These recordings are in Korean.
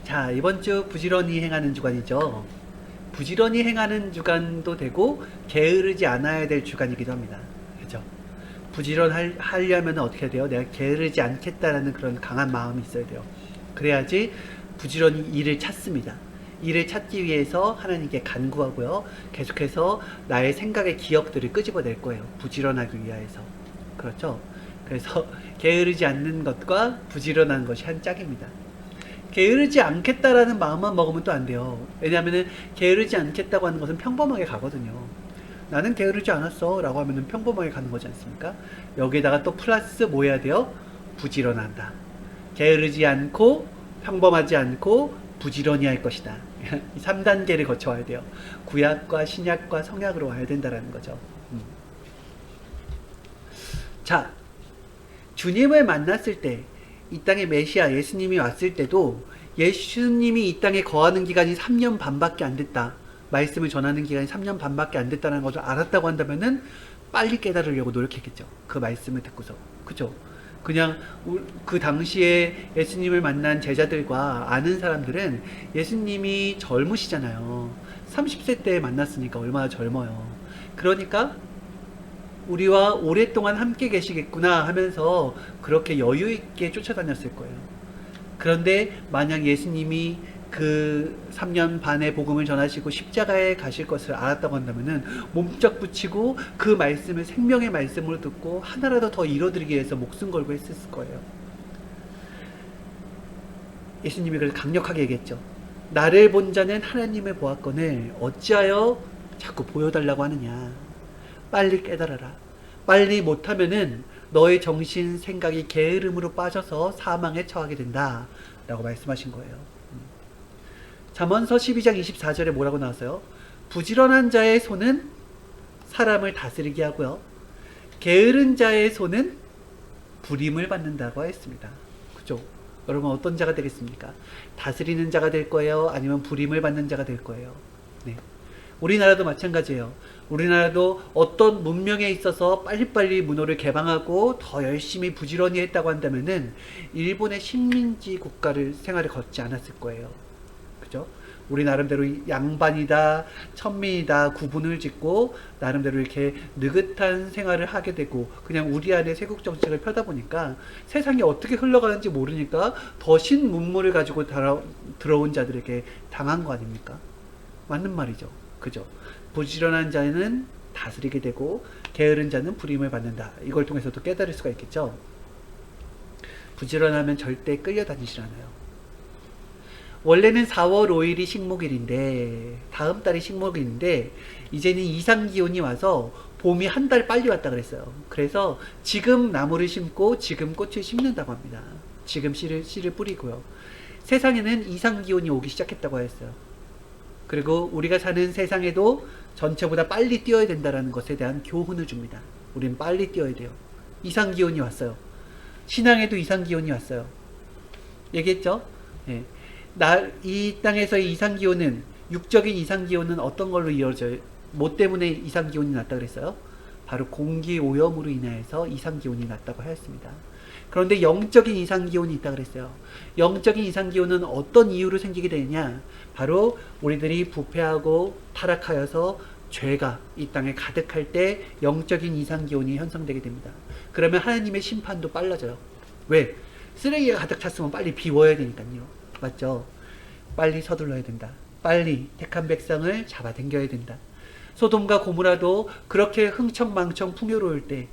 자, 이번 주 부지런히 행하는 주간이죠. 부지런히 행하는 주간도 되고 게으르지 않아야 될 주간이기도 합니다. 그죠? 부지런하려면 어떻게 해야 돼요? 내가 게으르지 않겠다라는 그런 강한 마음이 있어야 돼요. 그래야지 부지런히 일을 찾습니다. 일을 찾기 위해서 하나님께 간구하고요. 계속해서 나의 생각의 기억들을 끄집어낼 거예요. 부지런하기 위해서. 그렇죠? 그래서 게으르지 않는 것과 부지런한 것이 한 짝입니다. 게으르지 않겠다라는 마음만 먹으면 또 안 돼요. 왜냐하면 게으르지 않겠다고 하는 것은 평범하게 가거든요. 나는 게으르지 않았어 라고 하면 평범하게 가는 거지 않습니까? 여기에다가 또 플러스 뭐 해야 돼요? 부지런한다. 게으르지 않고 평범하지 않고 부지런히 할 것이다. 이 3단계를 거쳐와야 돼요. 구약과 신약과 성약으로 와야 된다는 거죠. 자, 주님을 만났을 때, 이 땅에 메시아 예수님이 왔을 때도 예수님이 이 땅에 거하는 기간이 3년 반밖에 안 됐다. 말씀을 전하는 기간이 3년 반밖에 안 됐다는 것을 알았다고 한다면은 빨리 깨달으려고 노력했겠죠. 그 말씀을 듣고서. 그죠? 그냥 그 당시에 예수님을 만난 제자들과 아는 사람들은 예수님이 젊으시잖아요. 30세 때 만났으니까 얼마나 젊어요. 그러니까 우리와 오랫동안 함께 계시겠구나 하면서 그렇게 여유 있게 쫓아다녔을 거예요. 그런데 만약 예수님이 그 3년 반의 복음을 전하시고 십자가에 가실 것을 알았다고 한다면은 몸짝 붙이고 그 말씀을 생명의 말씀으로 듣고 하나라도 더 이뤄드리기 위해서 목숨 걸고 했을 거예요. 예수님이 그걸 강력하게 얘기했죠. 나를 본 자는 하나님을 보았거늘 어찌하여 자꾸 보여달라고 하느냐. 빨리 깨달아라. 빨리 못하면은 너의 정신 생각이 게으름으로 빠져서 사망에 처하게 된다 라고 말씀하신 거예요. 잠언서 12장 24절에 뭐라고 나왔어요? 부지런한 자의 손은 사람을 다스리게 하고요, 게으른 자의 손은 부림을 받는다고 했습니다. 그죠? 여러분 어떤 자가 되겠습니까? 다스리는 자가 될 거예요? 아니면 부림을 받는 자가 될 거예요? 네. 우리나라도 마찬가지예요. 우리나라도 어떤 문명에 있어서 빨리빨리 문호를 개방하고 더 열심히 부지런히 했다고 한다면은 일본의 식민지 국가를 생활을 걷지 않았을 거예요. 그죠? 우리 나름대로 양반이다, 천민이다 구분을 짓고 나름대로 이렇게 느긋한 생활을 하게 되고 그냥 우리 안에 세국 정책을 펴다 보니까 세상이 어떻게 흘러가는지 모르니까 더 신문물을 가지고 들어온 자들에게 당한 거 아닙니까? 맞는 말이죠. 그죠? 부지런한 자는 다스리게 되고 게으른 자는 부림을 받는다. 이걸 통해서도 깨달을 수가 있겠죠. 부지런하면 절대 끌려다니질 않아요. 원래는 4월 5일이 식목일인데 다음 달이 식목일인데 이제는 이상기온이 와서 봄이 한 달 빨리 왔다 그랬어요. 그래서 지금 나무를 심고 지금 꽃을 심는다고 합니다. 지금 씨를 뿌리고요. 세상에는 이상기온이 오기 시작했다고 했어요. 그리고 우리가 사는 세상에도 전체보다 빨리 뛰어야 된다는 것에 대한 교훈을 줍니다. 우린 빨리 뛰어야 돼요. 이상기온이 왔어요. 신앙에도 이상기온이 왔어요. 얘기했죠? 네. 이 땅에서의 이상기온은, 육적인 이상기온은 어떤 걸로 이루어져요? 뭐 때문에 이상기온이 났다 그랬어요? 바로 공기 오염으로 인해서 이상기온이 났다고 하였습니다. 그런데 영적인 이상기온이 있다 그랬어요. 영적인 이상기온은 어떤 이유로 생기게 되느냐? 바로 우리들이 부패하고 타락하여서 죄가 이 땅에 가득할 때 영적인 이상기온이 형성되게 됩니다. 그러면 하나님의 심판도 빨라져요. 왜? 쓰레기가 가득 찼으면 빨리 비워야 되니까요. 맞죠? 빨리 서둘러야 된다. 빨리 택한 백성을 잡아당겨야 된다. 소돔과 고모라도 그렇게 흥청망청 풍요로울 때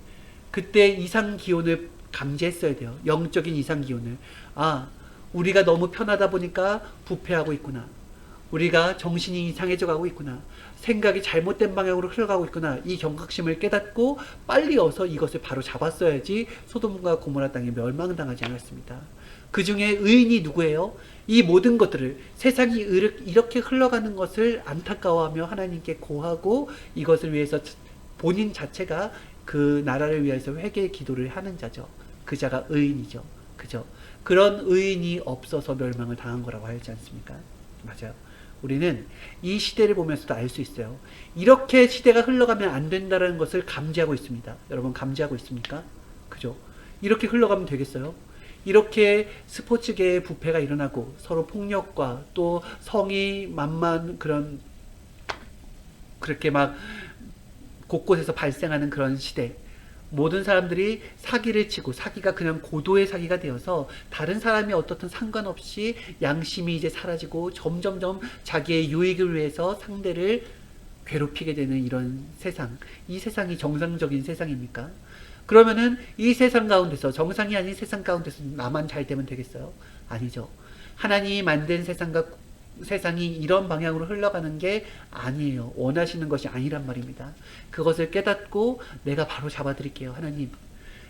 그때 이상기온을 감지했어야 돼요. 영적인 이상기온을. 아, 우리가 너무 편하다 보니까 부패하고 있구나. 우리가 정신이 이상해져 가고 있구나. 생각이 잘못된 방향으로 흘러가고 있구나. 이 경각심을 깨닫고 빨리 어서 이것을 바로 잡았어야지 소돔과 고모라 땅이 멸망당하지 않았습니다. 그 중에 의인이 누구예요? 이 모든 것들을, 세상이 이렇게 흘러가는 것을 안타까워하며 하나님께 고하고 이것을 위해서 본인 자체가 그 나라를 위해서 회개의 기도를 하는 자죠. 그 자가 의인이죠. 그죠? 그런 의인이 없어서 멸망을 당한 거라고 하지 않습니까? 맞아요. 우리는 이 시대를 보면서도 알 수 있어요. 이렇게 시대가 흘러가면 안 된다는 것을 감지하고 있습니다. 여러분 감지하고 있습니까? 그죠? 이렇게 흘러가면 되겠어요? 이렇게 스포츠계의 부패가 일어나고 서로 폭력과 또 성이 만만 그렇게 막 곳곳에서 발생하는 그런 시대, 모든 사람들이 사기를 치고 사기가 그냥 고도의 사기가 되어서 다른 사람이 어떻든 상관없이 양심이 이제 사라지고 점점점 자기의 유익을 위해서 상대를 괴롭히게 되는 이런 세상, 이 세상이 정상적인 세상입니까? 그러면은 이 세상 가운데서, 정상이 아닌 세상 가운데서 나만 잘 되면 되겠어요? 아니죠. 하나님이 만든 세상이 이런 방향으로 흘러가는 게 아니에요. 원하시는 것이 아니란 말입니다. 그것을 깨닫고 내가 바로 잡아드릴게요. 하나님,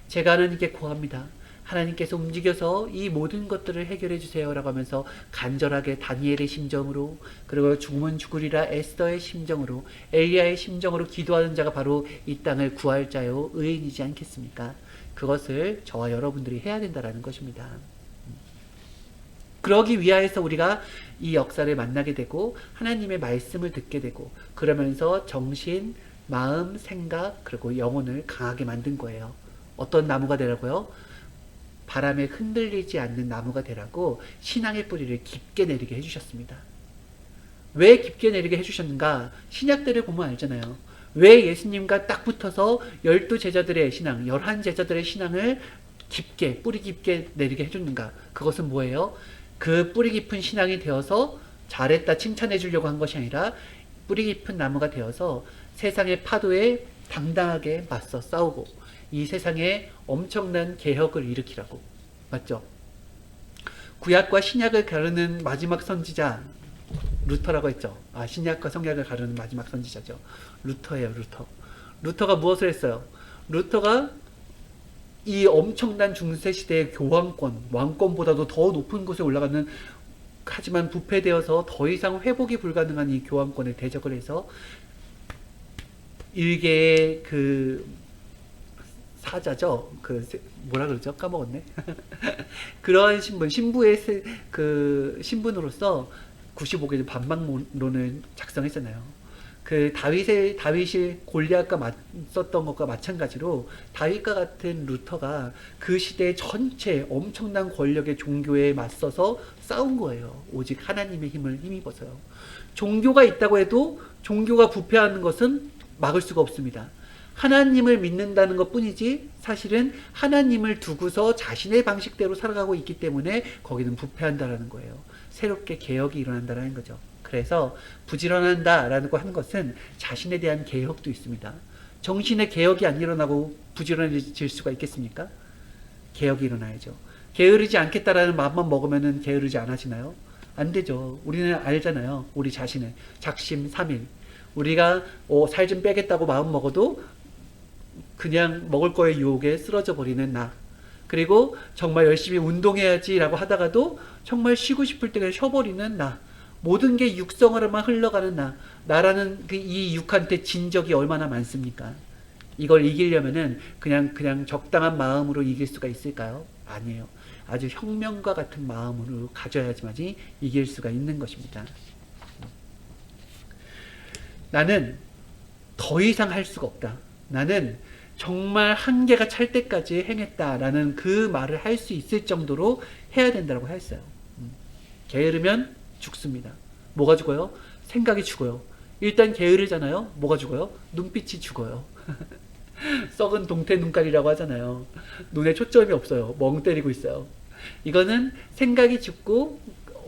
제가 하나님께 구합니다. 하나님께서 움직여서 이 모든 것들을 해결해 주세요 라고 하면서 간절하게 다니엘의 심정으로, 그리고 죽으면 죽으리라 에스더의 심정으로, 엘리야의 심정으로 기도하는 자가 바로 이 땅을 구할 자요 의인이지 않겠습니까? 그것을 저와 여러분들이 해야 된다는 것입니다. 그러기 위하여서 우리가 이 역사를 만나게 되고 하나님의 말씀을 듣게 되고, 그러면서 정신, 마음, 생각, 그리고 영혼을 강하게 만든 거예요. 어떤 나무가 되라고요? 바람에 흔들리지 않는 나무가 되라고 신앙의 뿌리를 깊게 내리게 해주셨습니다. 왜 깊게 내리게 해주셨는가? 신약들을 보면 알잖아요. 왜 예수님과 딱 붙어서 12제자들의 신앙, 11제자들의 신앙을 깊게, 뿌리 깊게 내리게 해줬는가? 그것은 뭐예요? 그 뿌리 깊은 신앙이 되어서 잘했다 칭찬해 주려고 한 것이 아니라 뿌리 깊은 나무가 되어서 세상의 파도에 당당하게 맞서 싸우고 이 세상에 엄청난 개혁을 일으키라고. 맞죠? 구약과 신약을 가르는 마지막 선지자 루터라고 했죠. 신약과 성약을 가르는 마지막 선지자죠. 루터예요. 루터가 무엇을 했어요? 루터가 이 엄청난 중세시대의 교황권, 왕권보다도 더 높은 곳에 올라가는, 하지만 부패되어서 더 이상 회복이 불가능한 이 교황권에 대적을 해서 일개의 사자죠. 뭐라 그러죠? 까먹었네. 그러한 신부의 신분으로서 95개 반박론을 작성했잖아요. 다윗이 골리앗과 맞섰던 것과 마찬가지로 다윗과 같은 루터가 그 시대 전체 엄청난 권력의 종교에 맞서서 싸운 거예요. 오직 하나님의 힘을 힘입어서요. 종교가 있다고 해도 종교가 부패하는 것은 막을 수가 없습니다. 하나님을 믿는다는 것 뿐이지 사실은 하나님을 두고서 자신의 방식대로 살아가고 있기 때문에 거기는 부패한다라는 거예요. 새롭게 개혁이 일어난다는 거죠. 그래서 부지런한다라는 거 하는 것은 자신에 대한 개혁도 있습니다. 정신의 개혁이 안 일어나고 부지런해질 수가 있겠습니까? 개혁이 일어나야죠. 게으르지 않겠다라는 마음만 먹으면 게으르지 않아지나요? 안 되죠. 우리는 알잖아요. 우리 자신을. 작심 삼일. 우리가 살 좀 빼겠다고 마음 먹어도 그냥 먹을 거에 유혹에 쓰러져 버리는 나. 그리고 정말 열심히 운동해야지라고 하다가도 정말 쉬고 싶을 때 그냥 쉬어버리는 나. 모든 게 육성으로만 흘러가는 나라는 이 육한테 진 적이 얼마나 많습니까? 이걸 이기려면은 그냥 적당한 마음으로 이길 수가 있을까요? 아니에요. 아주 혁명과 같은 마음으로 가져야지만이 이길 수가 있는 것입니다. 나는 더 이상 할 수가 없다. 나는 정말 한계가 찰 때까지 행했다라는 그 말을 할 수 있을 정도로 해야 된다고 했어요. 게으르면 죽습니다. 뭐가 죽어요? 생각이 죽어요. 일단 게으르잖아요. 뭐가 죽어요? 눈빛이 죽어요. 썩은 동태 눈깔이라고 하잖아요. 눈에 초점이 없어요. 멍 때리고 있어요. 이거는 생각이 죽고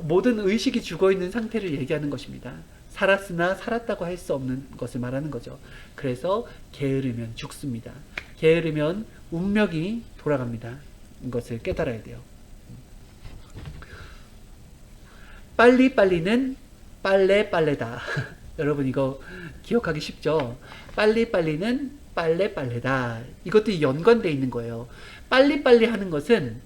모든 의식이 죽어있는 상태를 얘기하는 것입니다. 살았으나 살았다고 할 수 없는 것을 말하는 거죠. 그래서 게으르면 죽습니다. 게으르면 운명이 돌아갑니다. 이것을 깨달아야 돼요. 빨리빨리는 빨래빨래다. 여러분 이거 기억하기 쉽죠? 빨리빨리는 빨래빨래다. 이것도 연관되어 있는 거예요. 빨리빨리 하는 것은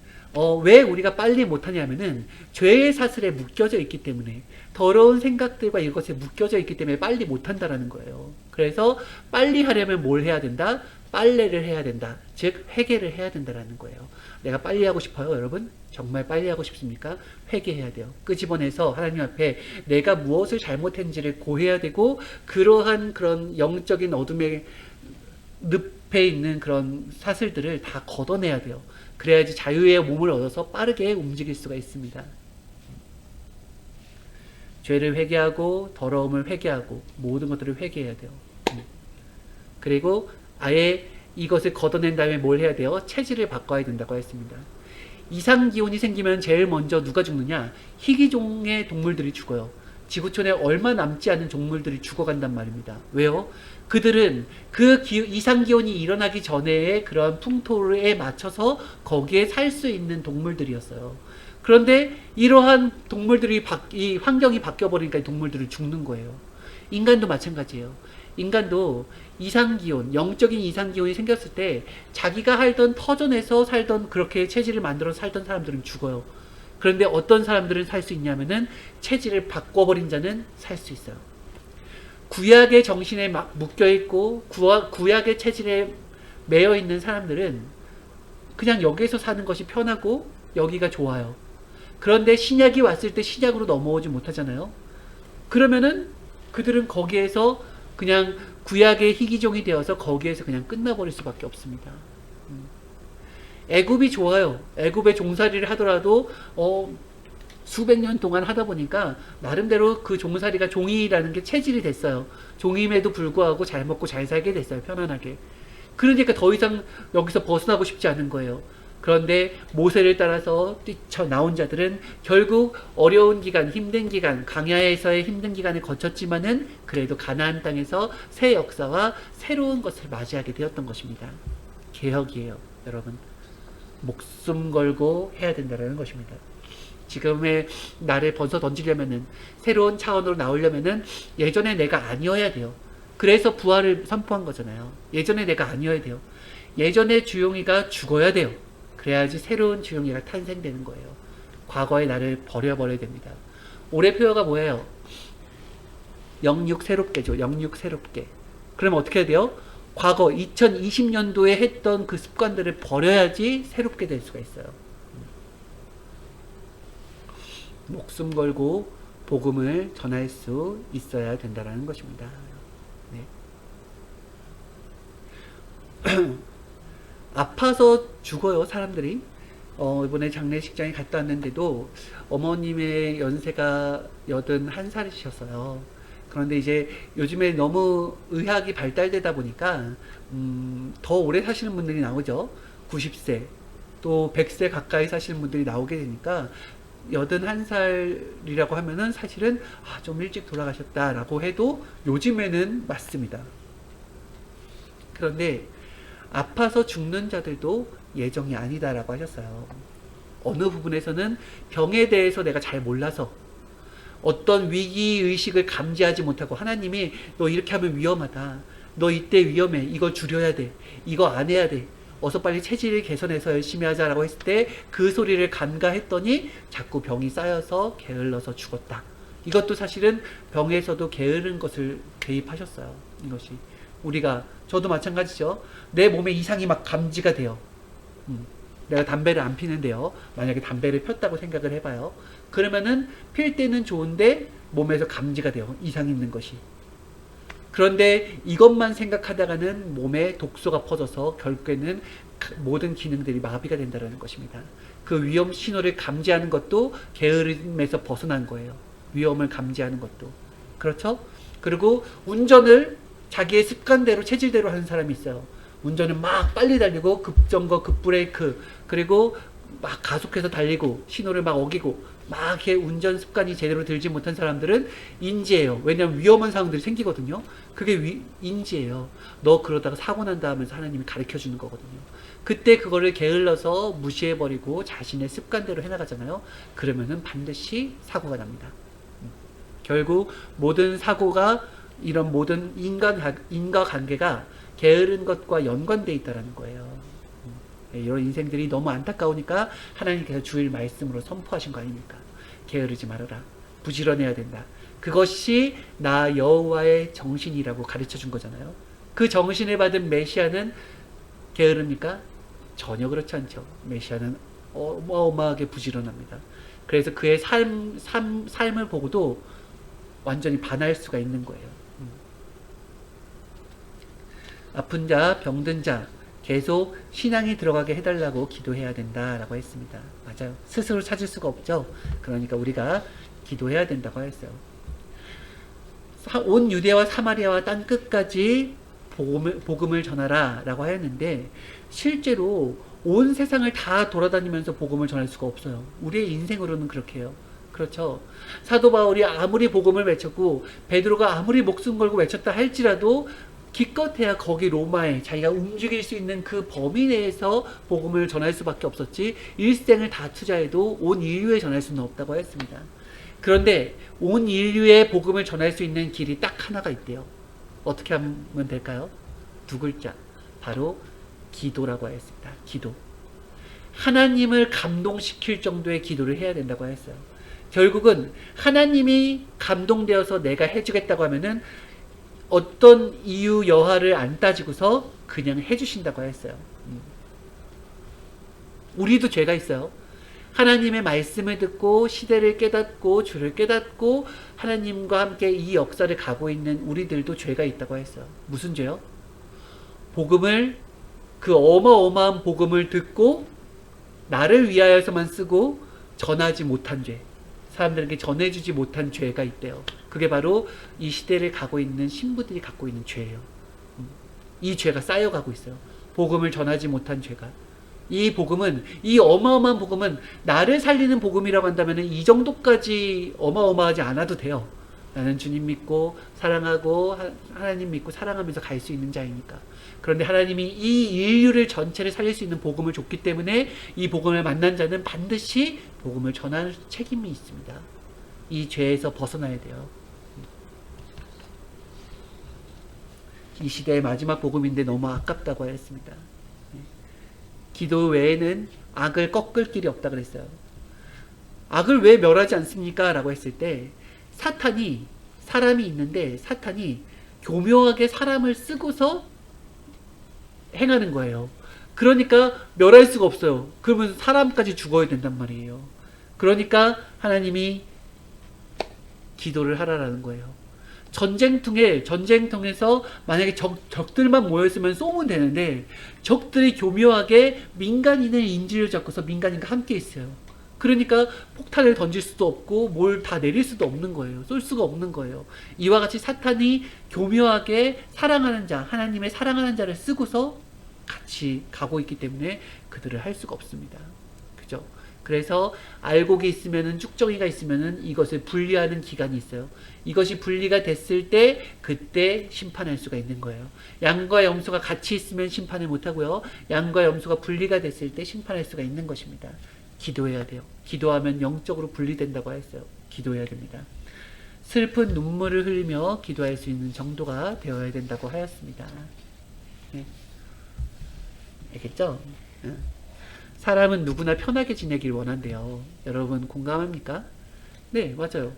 왜 우리가 빨리 못하냐면은 죄의 사슬에 묶여져 있기 때문에, 더러운 생각들과 이것에 묶여져 있기 때문에 빨리 못한다라는 거예요. 그래서 빨리 하려면 뭘 해야 된다? 빨래를 해야 된다. 즉 회개를 해야 된다라는 거예요. 내가 빨리 하고 싶어요, 여러분? 정말 빨리 하고 싶습니까? 회개해야 돼요. 끄집어내서 하나님 앞에 내가 무엇을 잘못했는지를 고해야 되고, 그러한 그런 영적인 어둠의 늪에 있는 그런 사슬들을 다 걷어내야 돼요. 그래야지 자유의 몸을 얻어서 빠르게 움직일 수가 있습니다. 죄를 회개하고 더러움을 회개하고 모든 것들을 회개해야 돼요. 그리고 아예 이것을 걷어낸 다음에 뭘 해야 돼요? 체질을 바꿔야 된다고 했습니다. 이상기온이 생기면 제일 먼저 누가 죽느냐? 희귀종의 동물들이 죽어요. 지구촌에 얼마 남지 않은 동물들이 죽어간단 말입니다. 왜요? 그들은 그 이상기온이 일어나기 전에 그런 풍토에 맞춰서 거기에 살 수 있는 동물들이었어요. 그런데 이러한 동물들이 이 환경이 바뀌어버리니까 이 동물들이 죽는 거예요. 인간도 마찬가지예요. 인간도 이상기온, 영적인 이상기온이 생겼을 때 자기가 살던 터전에서 살던 그렇게 체질을 만들어 살던 사람들은 죽어요. 그런데 어떤 사람들은 살 수 있냐면은 체질을 바꿔버린 자는 살 수 있어요. 구약의 정신에 막 묶여있고 구약의 체질에 매여있는 사람들은 그냥 여기에서 사는 것이 편하고 여기가 좋아요. 그런데 신약이 왔을 때 신약으로 넘어오지 못하잖아요. 그러면은 그들은 거기에서 그냥 구약의 희귀종이 되어서 거기에서 그냥 끝나버릴 수밖에 없습니다. 애굽이 좋아요. 애굽의 종살이를 하더라도 수백 년 동안 하다 보니까 나름대로 그 종살이가 종이라는 게 체질이 됐어요. 종임에도 불구하고 잘 먹고 잘 살게 됐어요. 편안하게. 그러니까 더 이상 여기서 벗어나고 싶지 않은 거예요. 그런데 모세를 따라서 뛰쳐나온 자들은 결국 어려운 기간, 힘든 기간, 광야에서의 힘든 기간을 거쳤지만은 그래도 가나안 땅에서 새 역사와 새로운 것을 맞이하게 되었던 것입니다. 개혁이에요, 여러분. 목숨 걸고 해야 된다는 것입니다. 지금의 나를 벗어 던지려면은, 새로운 차원으로 나오려면은 예전에 내가 아니어야 돼요. 그래서 부활을 선포한 거잖아요. 예전에 내가 아니어야 돼요. 예전에 주용이가 죽어야 돼요. 그래야지 새로운 주용이가 탄생되는 거예요. 과거의 나를 버려버려야 됩니다. 올해 표어가 뭐예요? 영육 새롭게죠. 영육 새롭게. 그럼 어떻게 해야 돼요? 과거 2020년도에 했던 그 습관들을 버려야지 새롭게 될 수가 있어요. 목숨 걸고 복음을 전할 수 있어야 된다는 것입니다. 네. 아파서 죽어요, 사람들이. 이번에 장례식장에 갔다 왔는데도 어머님의 연세가 81살이셨어요. 그런데 이제 요즘에 너무 의학이 발달되다 보니까 더 오래 사시는 분들이 나오죠. 90세 또 100세 가까이 사시는 분들이 나오게 되니까 81살이라고 하면은 사실은 좀 일찍 돌아가셨다라고 해도 요즘에는 맞습니다. 그런데 아파서 죽는 자들도 예정이 아니다라고 하셨어요. 어느 부분에서는 병에 대해서 내가 잘 몰라서 어떤 위기의식을 감지하지 못하고 하나님이 너 이렇게 하면 위험하다. 너 이때 위험해. 이거 줄여야 돼. 이거 안 해야 돼. 어서 빨리 체질을 개선해서 열심히 하자라고 했을 때 그 소리를 간과했더니 자꾸 병이 쌓여서 게을러서 죽었다. 이것도 사실은 병에서도 게으른 것을 대입하셨어요. 이것이. 저도 마찬가지죠. 내 몸에 이상이 막 감지가 돼요. 내가 담배를 안 피는데요. 만약에 담배를 폈다고 생각을 해봐요. 그러면은 필 때는 좋은데 몸에서 감지가 돼요. 이상 있는 것이. 그런데 이것만 생각하다가는 몸에 독소가 퍼져서 결국에는 모든 기능들이 마비가 된다는 것입니다. 그 위험 신호를 감지하는 것도 게으름에서 벗어난 거예요. 위험을 감지하는 것도. 그렇죠? 그리고 운전을 자기의 습관대로 체질대로 하는 사람이 있어요. 운전은 막 빨리 달리고 급정거, 급브레이크, 그리고 막 가속해서 달리고 신호를 막 어기고 막 이렇게 운전 습관이 제대로 들지 못한 사람들은 인지예요. 왜냐하면 위험한 상황들이 생기거든요. 그게 인지예요. 너 그러다가 사고 난다 하면서 하나님이 가르쳐 주는 거거든요. 그때 그거를 게을러서 무시해버리고 자신의 습관대로 해나가잖아요. 그러면은 반드시 사고가 납니다. 결국 모든 사고가 이런 모든 인과관계가 게으른 것과 연관되어 있다는 거예요. 이런 인생들이 너무 안타까우니까 하나님께서 주일 말씀으로 선포하신 거 아닙니까? 게으르지 말아라. 부지런해야 된다. 그것이 나 여호와의 정신이라고 가르쳐 준 거잖아요. 그 정신을 받은 메시아는 게으릅니까? 전혀 그렇지 않죠. 메시아는 어마어마하게 부지런합니다. 그래서 그의 삶을 보고도 완전히 반할 수가 있는 거예요. 아픈 자, 병든 자, 계속 신앙이 들어가게 해달라고 기도해야 된다라고 했습니다. 맞아요. 스스로 찾을 수가 없죠. 그러니까 우리가 기도해야 된다고 했어요. 온 유대와 사마리아와 땅 끝까지 복음을 전하라 라고 하였는데, 실제로 온 세상을 다 돌아다니면서 복음을 전할 수가 없어요. 우리의 인생으로는 그렇게 해요. 그렇죠. 사도 바울이 아무리 복음을 외쳤고 베드로가 아무리 목숨 걸고 외쳤다 할지라도 기껏해야 거기 로마에 자기가 움직일 수 있는 그 범위 내에서 복음을 전할 수밖에 없었지, 일생을 다 투자해도 온 인류에 전할 수는 없다고 했습니다. 그런데 온 인류에 복음을 전할 수 있는 길이 딱 하나가 있대요. 어떻게 하면 될까요? 두 글자, 바로 기도라고 하였습니다. 기도. 하나님을 감동시킬 정도의 기도를 해야 된다고 했어요. 결국은 하나님이 감동되어서 내가 해주겠다고 하면은 어떤 이유 여하를 안 따지고서 그냥 해주신다고 했어요. 우리도 죄가 있어요. 하나님의 말씀을 듣고 시대를 깨닫고 주를 깨닫고 하나님과 함께 이 역사를 가고 있는 우리들도 죄가 있다고 했어요. 무슨 죄요? 복음을, 그 어마어마한 복음을 듣고 나를 위하여서만 쓰고 전하지 못한 죄, 사람들에게 전해주지 못한 죄가 있대요. 그게 바로 이 시대를 가고 있는 신부들이 갖고 있는 죄예요. 이 죄가 쌓여가고 있어요. 복음을 전하지 못한 죄가. 이 복음은, 이 어마어마한 복음은 나를 살리는 복음이라고 한다면 이 정도까지 어마어마하지 않아도 돼요. 나는 주님 믿고 사랑하고 하나님 믿고 사랑하면서 갈 수 있는 자이니까. 그런데 하나님이 이 인류를 전체를 살릴 수 있는 복음을 줬기 때문에 이 복음을 만난 자는 반드시 복음을 전할 책임이 있습니다. 이 죄에서 벗어나야 돼요. 이 시대의 마지막 복음인데 너무 아깝다고 했습니다. 기도 외에는 악을 꺾을 길이 없다 그랬어요. 악을 왜 멸하지 않습니까? 라고 했을 때, 사탄이, 사람이 있는데 사탄이 교묘하게 사람을 쓰고서 행하는 거예요. 그러니까 멸할 수가 없어요. 그러면 사람까지 죽어야 된단 말이에요. 그러니까 하나님이 기도를 하라라는 거예요. 전쟁통에서 만약에 적들만 모였으면 쏘면 되는데, 적들이 교묘하게 민간인의 인지를 잡고서 민간인과 함께 있어요. 그러니까 폭탄을 던질 수도 없고 뭘 다 내릴 수도 없는 거예요. 쏠 수가 없는 거예요. 이와 같이 사탄이 교묘하게 사랑하는 자, 하나님의 사랑하는 자를 쓰고서 같이 가고 있기 때문에 그들을 할 수가 없습니다. 그죠? 그래서 알곡이 있으면은, 쭉정이가 있으면은 이것을 분리하는 기간이 있어요. 이것이 분리가 됐을 때 그때 심판할 수가 있는 거예요. 양과 염소가 같이 있으면 심판을 못 하고요. 양과 염소가 분리가 됐을 때 심판할 수가 있는 것입니다. 기도해야 돼요. 기도하면 영적으로 분리된다고 했어요. 기도해야 됩니다. 슬픈 눈물을 흘리며 기도할 수 있는 정도가 되어야 된다고 하였습니다. 네. 알겠죠? 사람은 누구나 편하게 지내길 원한대요. 여러분 공감합니까? 네, 맞아요.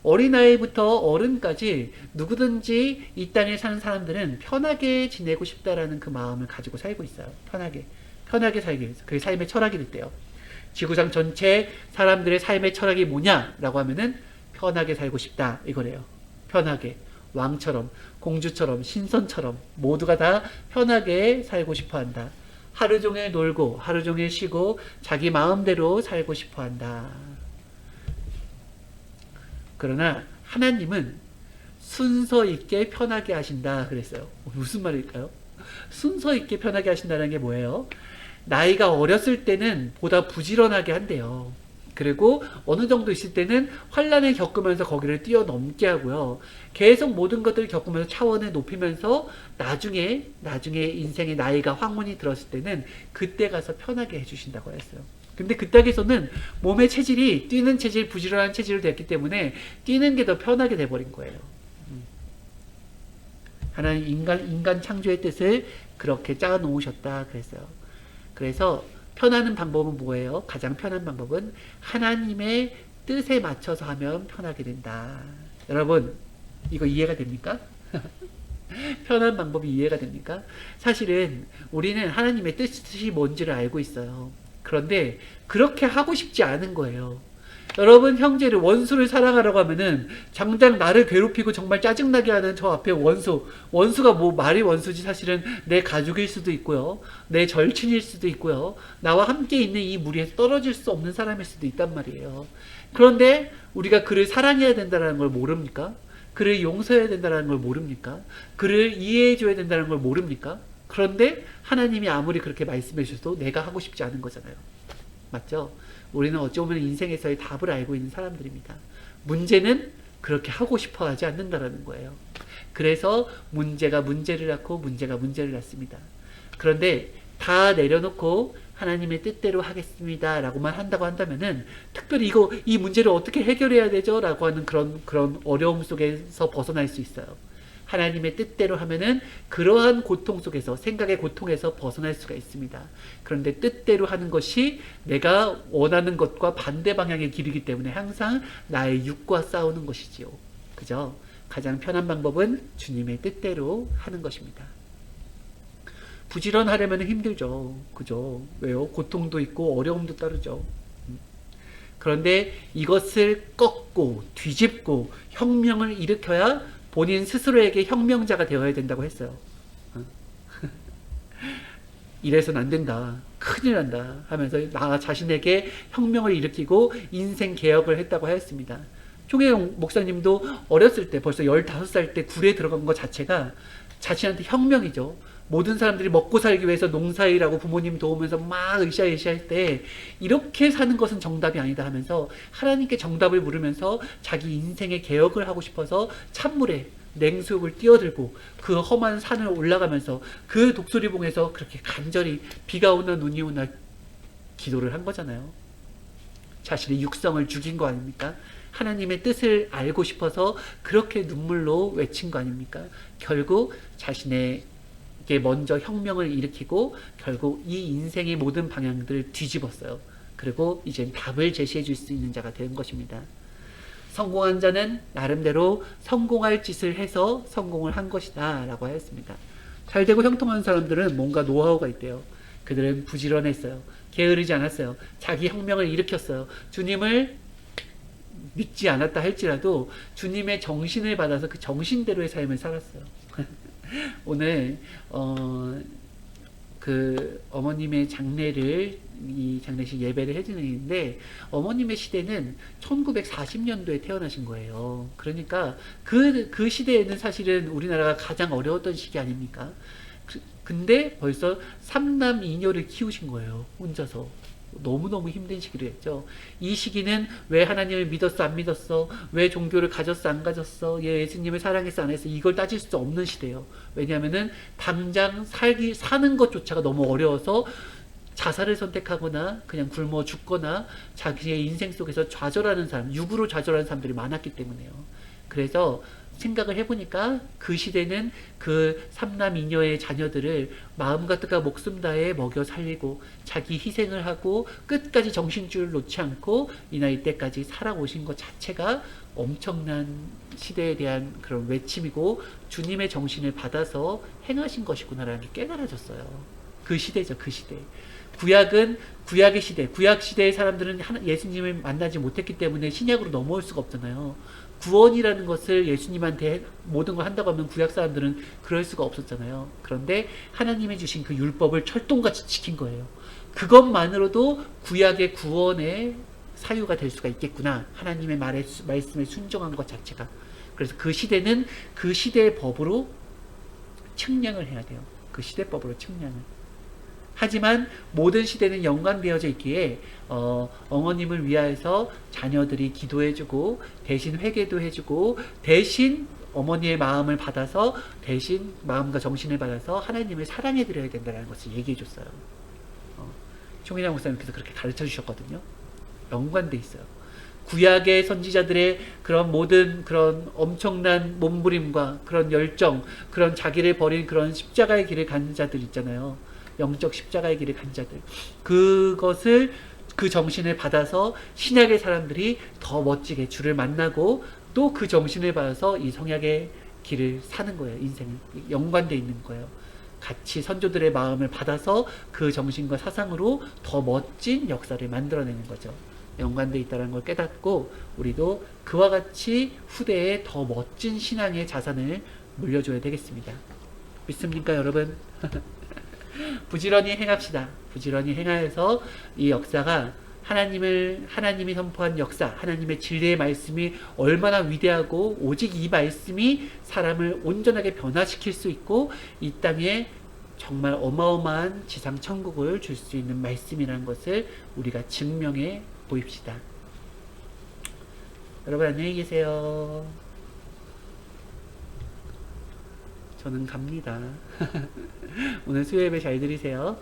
어린아이부터 어른까지 누구든지 이 땅에 사는 사람들은 편하게 지내고 싶다라는 그 마음을 가지고 살고 있어요. 편하게 살기 위해서. 그게 삶의 철학이 됐대요. 지구상 전체 사람들의 삶의 철학이 뭐냐라고 하면은 편하게 살고 싶다 이거래요. 편하게, 왕처럼, 공주처럼, 신선처럼 모두가 다 편하게 살고 싶어 한다. 하루 종일 놀고 하루 종일 쉬고 자기 마음대로 살고 싶어 한다. 그러나 하나님은 순서 있게 편하게 하신다 그랬어요. 무슨 말일까요? 순서 있게 편하게 하신다는 게 뭐예요? 나이가 어렸을 때는 보다 부지런하게 한대요. 그리고 어느 정도 있을 때는 환난을 겪으면서 거기를 뛰어넘게 하고요. 계속 모든 것들을 겪으면서 차원을 높이면서 나중에 인생의 나이가 황혼이 들었을 때는 그때 가서 편하게 해주신다고 했어요. 근데 그 땅에서는 몸의 체질이 뛰는 체질, 부지런한 체질로 됐기 때문에 뛰는 게 더 편하게 돼버린 거예요. 하나님 인간 창조의 뜻을 그렇게 짜 놓으셨다 그랬어요. 그래서 편하는 방법은 뭐예요? 가장 편한 방법은 하나님의 뜻에 맞춰서 하면 편하게 된다. 여러분 이거 이해가 됩니까? 편한 방법이 이해가 됩니까? 사실은 우리는 하나님의 뜻이 뭔지를 알고 있어요. 그런데 그렇게 하고 싶지 않은 거예요. 여러분 형제를 원수를 사랑하라고 하면은 당장 나를 괴롭히고 정말 짜증나게 하는 저 앞에 원수가 뭐 말이 원수지 사실은 내 가족일 수도 있고요. 내 절친일 수도 있고요. 나와 함께 있는 이 무리에서 떨어질 수 없는 사람일 수도 있단 말이에요. 그런데 우리가 그를 사랑해야 된다는 걸 모릅니까? 그를 용서해야 된다는 걸 모릅니까? 그를 이해해 줘야 된다는 걸 모릅니까? 그런데 하나님이 아무리 그렇게 말씀해 주셔도 내가 하고 싶지 않은 거잖아요. 맞죠? 우리는 어찌 보면 인생에서의 답을 알고 있는 사람들입니다. 문제는 그렇게 하고 싶어 하지 않는다라는 거예요. 그래서 문제가 문제를 낳고 문제가 문제를 낳습니다. 그런데 다 내려놓고 하나님의 뜻대로 하겠습니다 라고만 한다고 한다면은 특별히 이 문제를 어떻게 해결해야 되죠? 라고 하는 그런 어려움 속에서 벗어날 수 있어요. 하나님의 뜻대로 하면은 그러한 고통 속에서, 생각의 고통에서 벗어날 수가 있습니다. 그런데 뜻대로 하는 것이 내가 원하는 것과 반대 방향의 길이기 때문에 항상 나의 육과 싸우는 것이지요. 그죠? 가장 편한 방법은 주님의 뜻대로 하는 것입니다. 부지런하려면 힘들죠. 그죠? 왜요? 고통도 있고 어려움도 따르죠. 그런데 이것을 꺾고 뒤집고 혁명을 일으켜야 본인 스스로에게 혁명자가 되어야 된다고 했어요. 이래서는 안 된다. 큰일 난다. 하면서 나 자신에게 혁명을 일으키고 인생 개혁을 했다고 하였습니다. 총혜영 목사님도 어렸을 때 벌써 15살 때 굴에 들어간 것 자체가 자신한테 혁명이죠. 모든 사람들이 먹고 살기 위해서 농사일하고 부모님 도우면서 막 으쌰으쌰 할 때 이렇게 사는 것은 정답이 아니다 하면서 하나님께 정답을 물으면서 자기 인생의 개혁을 하고 싶어서 찬물에 냉수욕을 뛰어들고 그 험한 산을 올라가면서 그 독수리봉에서 그렇게 간절히 비가 오나 눈이 오나 기도를 한 거잖아요. 자신의 육성을 죽인 거 아닙니까? 하나님의 뜻을 알고 싶어서 그렇게 눈물로 외친 거 아닙니까? 결국 자신에게 먼저 혁명을 일으키고 결국 이 인생의 모든 방향들을 뒤집었어요. 그리고 이젠 답을 제시해 줄 수 있는 자가 된 것입니다. 성공한 자는 나름대로 성공할 짓을 해서 성공을 한 것이다 라고 하였습니다. 잘되고 형통한 사람들은 뭔가 노하우가 있대요. 그들은 부지런했어요. 게으르지 않았어요. 자기 혁명을 일으켰어요. 주님을 믿지 않았다 할지라도 주님의 정신을 받아서 그 정신대로의 삶을 살았어요. 오늘 그 어머님의 장례를 이 장례식 예배를 해드리는데 어머님의 시대는 1940년도에 태어나신 거예요. 그러니까 그 시대에는 사실은 우리나라가 가장 어려웠던 시기 아닙니까? 근데 벌써 3남 2녀를 키우신 거예요. 혼자서. 너무너무 힘든 시기를 했죠. 이 시기는 왜 하나님을 믿었어 안 믿었어, 왜 종교를 가졌어 안 가졌어, 예수님을 사랑했어 안 했어, 이걸 따질 수 없는 시대예요. 왜냐하면은 당장 사는 것조차가 너무 어려워서 자살을 선택하거나 그냥 굶어 죽거나 자기의 인생 속에서 좌절하는 사람, 육으로 좌절하는 사람들이 많았기 때문에요. 그래서 생각을 해보니까 그 시대는 그 삼남 이녀의 자녀들을 마음과 뜻과 목숨 다해 먹여 살리고 자기 희생을 하고 끝까지 정신줄을 놓지 않고 이 나이 때까지 살아오신 것 자체가 엄청난 시대에 대한 그런 외침이고 주님의 정신을 받아서 행하신 것이구나라는 게 깨달아졌어요. 그 시대죠, 그 시대. 구약은 구약의 시대, 구약 시대의 사람들은 예수님을 만나지 못했기 때문에 신약으로 넘어올 수가 없잖아요. 구원이라는 것을 예수님한테 모든 걸 한다고 하면 구약 사람들은 그럴 수가 없었잖아요. 그런데 하나님이 주신 그 율법을 철동같이 지킨 거예요. 그것만으로도 구약의 구원의 사유가 될 수가 있겠구나. 하나님의 말씀에 순종한 것 자체가. 그래서 그 시대는 그 시대의 법으로 측량을 해야 돼요. 그 시대법으로 측량을. 하지만 모든 시대는 연관되어져 있기에 어머님을 위하여서 자녀들이 기도해주고 대신 회개도 해주고 대신 어머니의 마음을 받아서 대신 마음과 정신을 받아서 하나님을 사랑해드려야 된다는 것을 얘기해줬어요. 총인양 목사님께서 그렇게 가르쳐 주셨거든요. 연관돼 있어요. 구약의 선지자들의 그런 모든 그런 엄청난 몸부림과 그런 열정, 그런 자기를 버린 그런 십자가의 길을 간 자들 있잖아요. 영적 십자가의 길을 간 자들, 그것을 그 정신을 받아서 신약의 사람들이 더 멋지게 주를 만나고 또 그 정신을 받아서 이 성약의 길을 사는 거예요. 인생은 연관되어 있는 거예요. 같이 선조들의 마음을 받아서 그 정신과 사상으로 더 멋진 역사를 만들어내는 거죠. 연관되어 있다는 걸 깨닫고 우리도 그와 같이 후대에 더 멋진 신앙의 자산을 물려줘야 되겠습니다. 믿습니까, 여러분? 부지런히 행합시다. 부지런히 행하여서 이 역사가 하나님이 선포한 역사, 하나님의 진리의 말씀이 얼마나 위대하고 오직 이 말씀이 사람을 온전하게 변화시킬 수 있고 이 땅에 정말 어마어마한 지상 천국을 줄 수 있는 말씀이라는 것을 우리가 증명해 보입시다. 여러분 안녕히 계세요. 저는 갑니다. 오늘 수요 예배 잘 드리세요.